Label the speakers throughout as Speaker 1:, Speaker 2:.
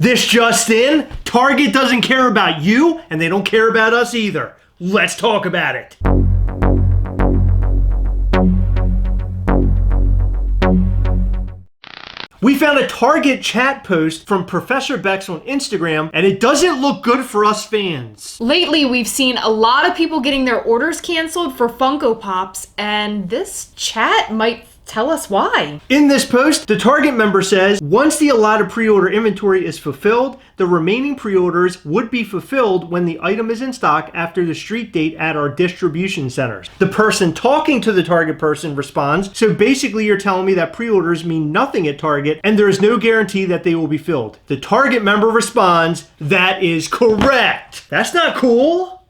Speaker 1: This just in, Target doesn't care about you, and they don't care about us either. Let's talk about it. We found a Target chat post from Professor Bex on Instagram, and it doesn't look good for us fans.
Speaker 2: Lately, we've seen a lot of people getting their orders canceled for Funko Pops, and this chat might tell us why.
Speaker 1: In this post, the Target member says, once the allotted pre-order inventory is fulfilled, the remaining pre-orders would be fulfilled when the item is in stock after the street date at our distribution centers. The person talking to the Target person responds, so basically you're telling me that pre-orders mean nothing at Target and there is no guarantee that they will be filled. The Target member responds, that is correct. That's not cool.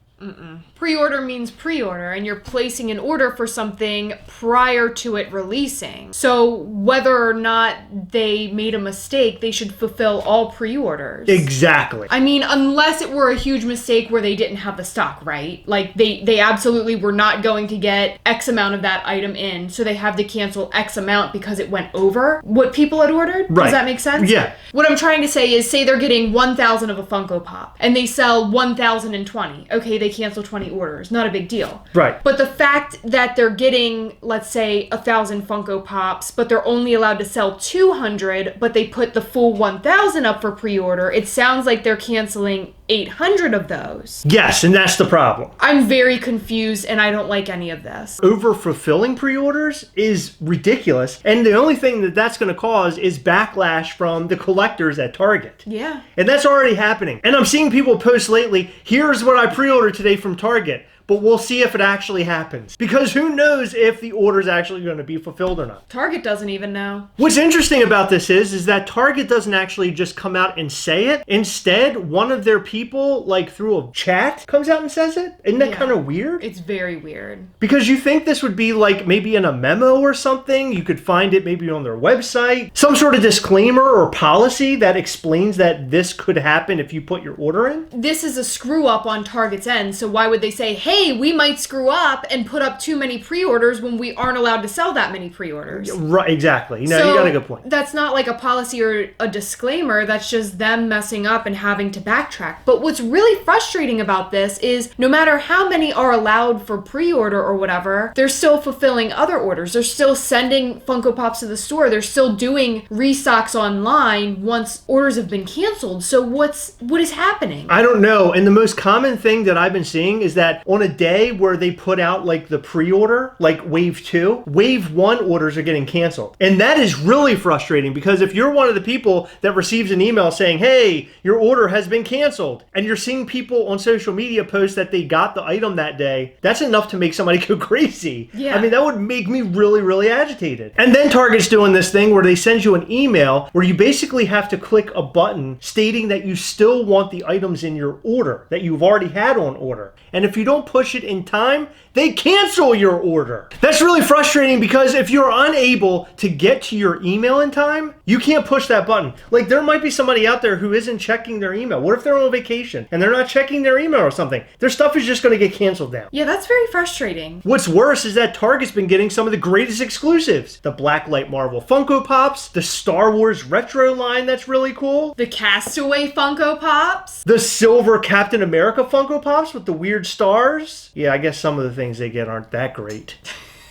Speaker 2: Pre-order means pre-order, and you're placing an order for something prior to it releasing. So whether or not they made a mistake, they should fulfill all pre-orders.
Speaker 1: Exactly.
Speaker 2: I mean, unless it were a huge mistake where they didn't have the stock, right? Like they absolutely were not going to get X amount of that item in, so they have to cancel X amount because it went over what people had ordered.
Speaker 1: Right.
Speaker 2: Does that make sense?
Speaker 1: Yeah.
Speaker 2: What I'm trying to say is, say they're getting 1,000 of a Funko Pop, and they sell 1,020. Okay, they cancel 20 orders. Not a big deal.
Speaker 1: Right.
Speaker 2: But the fact that they're getting, let's say, 1,000 Funko Pops, but they're only allowed to sell 200, but they put the full 1,000 up for pre-order, it sounds like they're canceling 800 of those.
Speaker 1: Yes, and that's the problem.
Speaker 2: I'm very confused, and I don't like any of this.
Speaker 1: Over-fulfilling pre-orders is ridiculous, and the only thing that that's going to cause is backlash from the collectors at Target.
Speaker 2: Yeah.
Speaker 1: And that's already happening. And I'm seeing people post lately, here's what I pre-ordered today from Target, but we'll see if it actually happens. Because who knows if the order is actually going to be fulfilled or not.
Speaker 2: Target doesn't even know.
Speaker 1: What's interesting about this is that Target doesn't actually just come out and say it. Instead, one of their people, like through a chat, comes out and says it. Isn't that kind of weird?
Speaker 2: It's very weird.
Speaker 1: Because you think this would be like maybe in a memo or something. You could find it maybe on their website. Some sort of disclaimer or policy that explains that this could happen if you put your order in.
Speaker 2: This is a screw up on Target's end, so why would they say, hey, we might screw up and put up too many pre-orders when we aren't allowed to sell that many pre-orders?
Speaker 1: Right, exactly. No,
Speaker 2: so
Speaker 1: you got a good point.
Speaker 2: That's not like a policy or a disclaimer. That's just them messing up and having to backtrack. But what's really frustrating about this is no matter how many are allowed for pre-order or whatever, they're still fulfilling other orders. They're still sending Funko Pops to the store. They're still doing restocks online once orders have been canceled. So what is happening?
Speaker 1: I don't know. And the most common thing that I've been seeing is that on a day where they put out like the pre-order, like wave 2, wave 1 orders are getting canceled. And that is really frustrating because if you're one of the people that receives an email saying, hey, your order has been canceled, and you're seeing people on social media post that they got the item that day, that's enough to make somebody go crazy.
Speaker 2: Yeah.
Speaker 1: I mean, that would make me really, really agitated. And then Target's doing this thing where they send you an email where you basically have to click a button stating that you still want the items in your order that you've already had on order. And if you don't push it in time, they cancel your order. That's really frustrating because if you're unable to get to your email in time, you can't push that button. Like there might be somebody out there who isn't checking their email. What if they're on vacation and they're not checking their email or something? Their stuff is just going to get canceled now.
Speaker 2: Yeah, that's very frustrating.
Speaker 1: What's worse is that Target's been getting some of the greatest exclusives. The Blacklight Marvel Funko Pops, the Star Wars retro line that's really cool.
Speaker 2: The Castaway Funko Pops.
Speaker 1: The silver Captain America Funko Pops with the weird stars. Yeah, I guess some of the things they get aren't that great.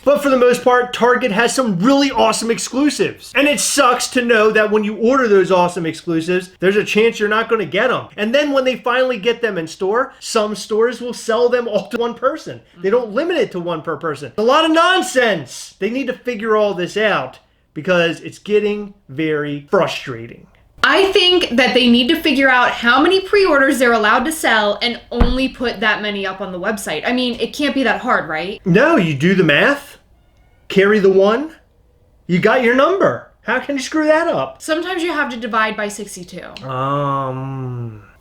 Speaker 1: But for the most part, Target has some really awesome exclusives. And it sucks to know that when you order those awesome exclusives, there's a chance you're not going to get them. And then when they finally get them in store, some stores will sell them all to one person. They don't limit it to one per person. A lot of nonsense. They need to figure all this out because it's getting very frustrating.
Speaker 2: I think that they need to figure out how many pre-orders they're allowed to sell and only put that many up on the website. I mean, it can't be that hard, right? No,
Speaker 1: you do the math, carry the 1, you got your number. How can you screw that up?
Speaker 2: Sometimes you have to divide by 62.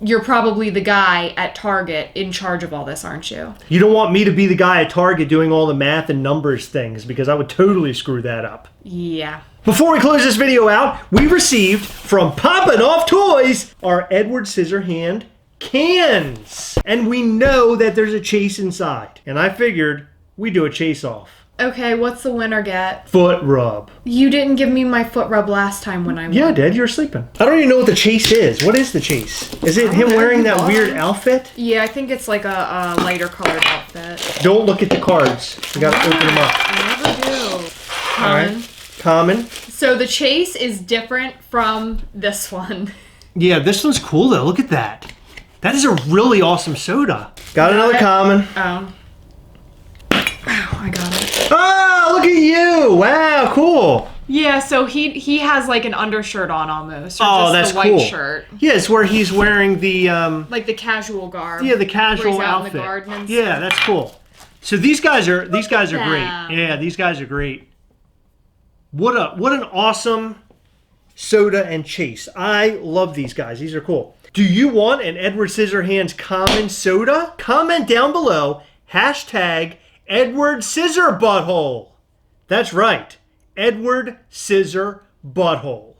Speaker 2: You're probably the guy at Target in charge of all this, aren't you?
Speaker 1: You don't want me to be the guy at Target doing all the math and numbers things because I would totally screw that up.
Speaker 2: Yeah.
Speaker 1: Before we close this video out, we received from Poppin' Off Toys our Edward Scissorhand cans. And we know that there's a chase inside. And I figured we'd do a chase off.
Speaker 2: Okay, what's the winner get?
Speaker 1: Foot rub.
Speaker 2: You didn't give me my foot rub last time when I won.
Speaker 1: Yeah, Dad, you were sleeping. I don't even know what the chase is. What is the chase? Is it him wearing that weird outfit?
Speaker 2: Yeah, I think it's like a lighter colored outfit.
Speaker 1: Don't look at the cards. You gotta open them up.
Speaker 2: I never do.
Speaker 1: All right. Common.
Speaker 2: So the chase is different from this one.
Speaker 1: Yeah, this one's cool though. Look at that. That is a really awesome soda. Got another common.
Speaker 2: Oh. Ow, I got it.
Speaker 1: Oh, look at you. Wow, cool.
Speaker 2: Yeah, so he has like an undershirt on almost. Or
Speaker 1: Oh,
Speaker 2: just
Speaker 1: that's
Speaker 2: the white
Speaker 1: cool.
Speaker 2: shirt.
Speaker 1: Yeah, it's where he's wearing the
Speaker 2: Like the casual garb.
Speaker 1: yeah, the casual
Speaker 2: where he's out
Speaker 1: outfit.
Speaker 2: in the garden and
Speaker 1: Yeah,
Speaker 2: stuff.
Speaker 1: that's cool. So these guys are great.
Speaker 2: them.
Speaker 1: Yeah, these guys are great. What an awesome soda and chase. I love these guys. These are cool. Do you want an Edward Scissorhands common soda? Comment down below. # Edward Scissor Butthole. That's right. Edward Scissor Butthole.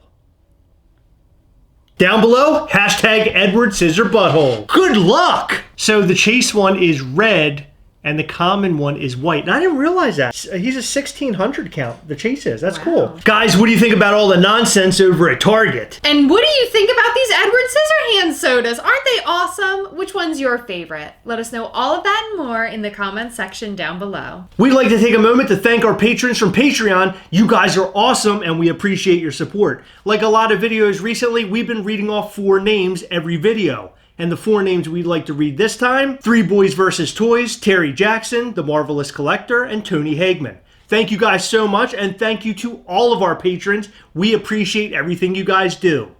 Speaker 1: Down below, # Edward Scissor Butthole. Good luck! So the chase one is red and the common one is white. And I didn't realize that. He's a 1600 count, the chase is. That's cool. Guys, what do you think about all the nonsense over at Target?
Speaker 2: And what do you think about these Edward Scissorhands sodas? Aren't they awesome? Which one's your favorite? Let us know all of that and more in the comments section down below.
Speaker 1: We'd like to take a moment to thank our patrons from Patreon. You guys are awesome and we appreciate your support. Like a lot of videos recently, we've been reading off 4 names every video. And the 4 names we'd like to read this time: 3 Boys vs. Toys, Terry Jackson, The Marvelous Collector, and Tony Hagman. Thank you guys so much, and thank you to all of our patrons. We appreciate everything you guys do.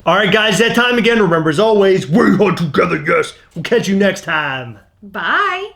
Speaker 1: All right, guys, that time again. Remember, as always, we are together, yes. We'll catch you next time.
Speaker 2: Bye.